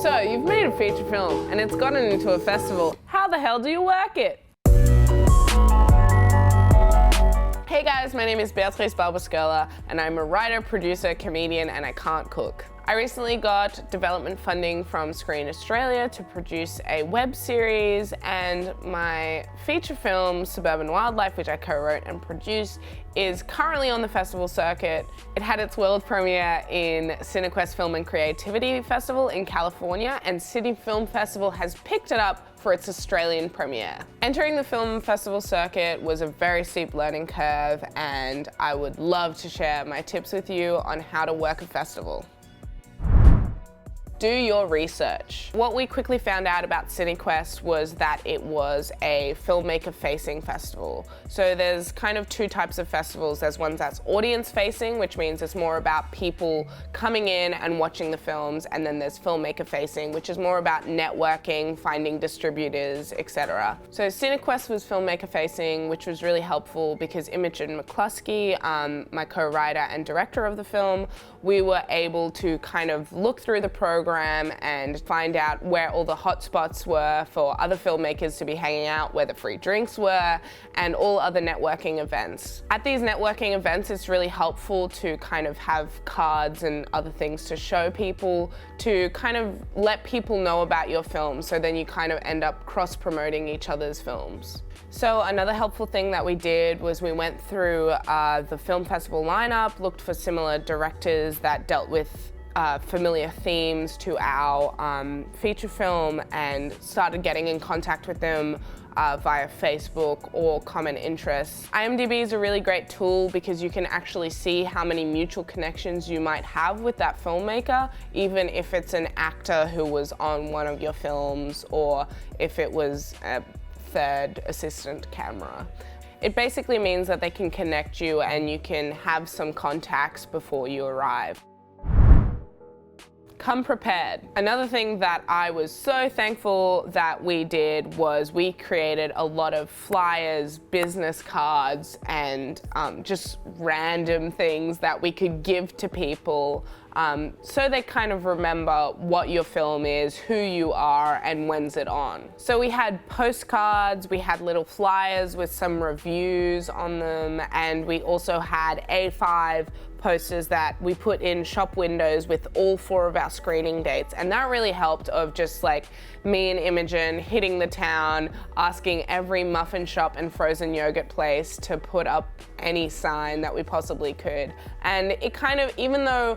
So, you've made a feature film and it's gotten into a festival. How the hell do you work it? Hey guys, my name is Beatrice Barbascola and I'm a writer, producer, comedian, and I can't cook. I recently got development funding from Screen Australia to produce a web series, and my feature film, Suburban Wildlife, which I co-wrote and produced, is currently on the festival circuit. It had its world premiere in Cinequest Film and Creativity Festival in California, and Sydney Film Festival has picked it up for its Australian premiere. Entering the film festival circuit was a very steep learning curve, and I would love to share my tips with you on how to work a festival. Do your research. What we quickly found out about Cinequest was that it was a filmmaker-facing festival. So there's kind of two types of festivals. There's one that's audience-facing, which means it's more about people coming in and watching the films, and then there's filmmaker-facing, which is more about networking, finding distributors, etc. So Cinequest was filmmaker-facing, which was really helpful because Imogen McCluskey, my co-writer and director of the film, we were able to kind of look through the program and find out where all the hotspots were for other filmmakers to be hanging out, where the free drinks were, and all other networking events. At these networking events, it's really helpful to kind of have cards and other things to show people, to kind of let people know about your film, so then you kind of end up cross-promoting each other's films. So another helpful thing that we did was we went through the film festival lineup, looked for similar directors that dealt with familiar themes to our feature film, and started getting in contact with them via Facebook or common interests. IMDb is a really great tool because you can actually see how many mutual connections you might have with that filmmaker, even if it's an actor who was on one of your films or if it was a third assistant camera. It basically means that they can connect you and you can have some contacts before you arrive. Come prepared. Another thing that I was so thankful that we did was we created a lot of flyers, business cards, and just random things that we could give to people so they kind of remember what your film is, who you are, and when's it on. So we had postcards, we had little flyers with some reviews on them, and we also had A5 posters that we put in shop windows with all 4 of our screening dates, and that really helped of just like me and Imogen hitting the town, asking every muffin shop and frozen yogurt place to put up any sign that we possibly could. And it kind of, even though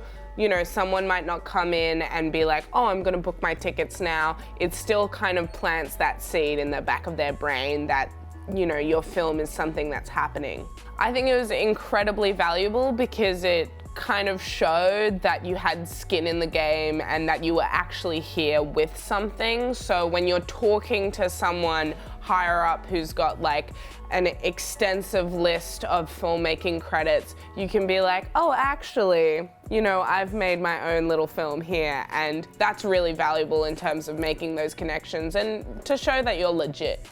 someone might not come in and be like, oh, I'm gonna book my tickets now, it still kind of plants that seed in the back of their brain that your film is something that's happening. I think it was incredibly valuable because it kind of showed that you had skin in the game and that you were actually here with something. So when you're talking to someone higher up who's got like an extensive list of filmmaking credits, you can be like, oh, actually, I've made my own little film here. And that's really valuable in terms of making those connections and to show that you're legit.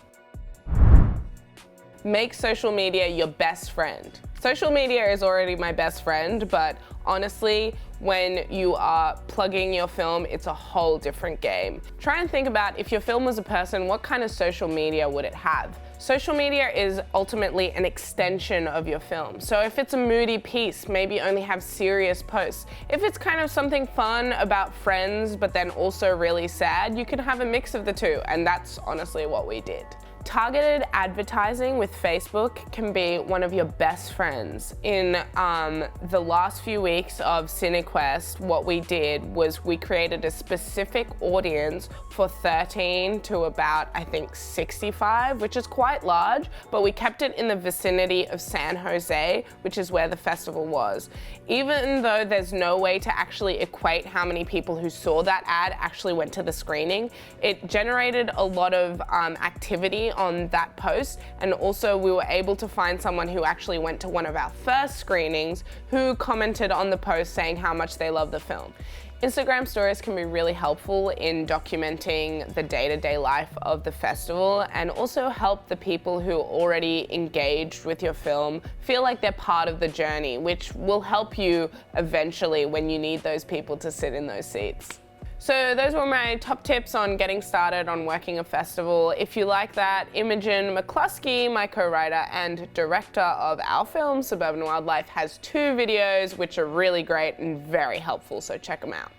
Make social media your best friend. Social media is already my best friend, but honestly, when you are plugging your film, it's a whole different game. Try and think about, if your film was a person, what kind of social media would it have? Social media is ultimately an extension of your film. So if it's a moody piece, maybe only have serious posts. If it's kind of something fun about friends, but then also really sad, you can have a mix of the two, and that's honestly what we did. Targeted advertising with Facebook can be one of your best friends. In the last few weeks of Cinequest, what we did was we created a specific audience for 13 to about, I think, 65, which is quite large, but we kept it in the vicinity of San Jose, which is where the festival was. Even though there's no way to actually equate how many people who saw that ad actually went to the screening, it generated a lot of activity on that post, and also we were able to find someone who actually went to one of our first screenings who commented on the post saying how much they love the film. Instagram stories can be really helpful in documenting the day-to-day life of the festival, and also help the people who are already engaged with your film feel like they're part of the journey, which will help you eventually when you need those people to sit in those seats. So those were my top tips on getting started on working a festival. If you like that, Imogen McCluskey, my co-writer and director of our film, Suburban Wildlife, has 2 videos which are really great and very helpful, so check them out.